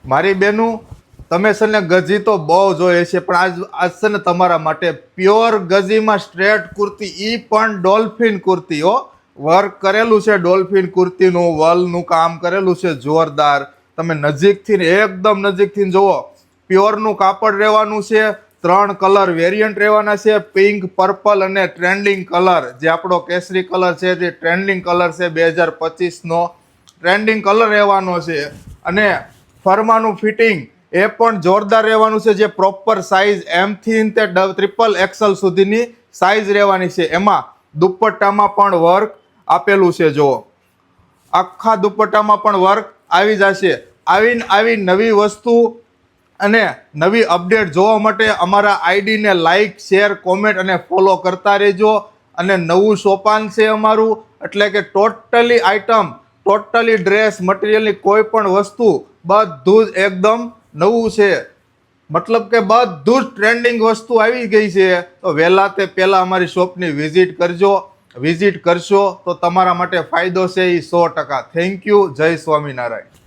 મારી બેનું તમે છે ને ગજી તો બહુ જોઈએ છે, પણ આજ છે ને તમારા માટે પ્યોર ગજીમાં સ્ટ્રેટ કુર્તી, ઈ પણ ડોલ્ફિન કુર્તી હો. વર્ક કરેલું છે ડોલ્ફિન કુર્તીનું, વલનું કામ કરેલું છે જોરદાર. તમે નજીકથી એકદમ નજીકથી જુઓ. પ્યોરનું કાપડ રહેવાનું છે. 3 કલર વેરિયન્ટ રહેવાના છે, પિંક, પર્પલ અને ટ્રેન્ડિંગ કલર. જે આપણો કેસરી કલર છે તે ટ્રેન્ડિંગ કલર છે, 2025નો ટ્રેન્ડિંગ કલર રહેવાનો છે. અને ફરમાનું ફિટિંગ એ પણ જોરદાર રહેવાનું છે, જે પ્રોપર સાઇઝ M થી તે XXL સુધીની સાઇઝ રહેવાની છે. એમાં દુપટ્ટામાં પણ વર્ક આપેલું છે. જો આખા દુપટ્ટામાં પણ વર્ક આવી જશે. આવી નવી વસ્તુ અને નવી અપડેટ જોવા માટે અમારા આઈડીને લાઈક, શેર, કોમેન્ટ અને ફોલો કરતા રહેજો. અને નવું સોપાન છે અમારું, એટલે કે ટોટલી આઇટમ, ટોટલી ડ્રેસ મટીરિયલની કોઈ પણ વસ્તુ બધું જ એકદમ નવું છે. મતલબ કે બધું જ ટ્રેન્ડિંગ વસ્તુ આવી ગઈ છે. તો વહેલા તે પહેલા અમારી શોપની વિઝિટ કરજો. વિઝિટ કરશો તો તમારા માટે ફાયદો છે એ 100%. Thank you. જય સ્વામિનારાયણ.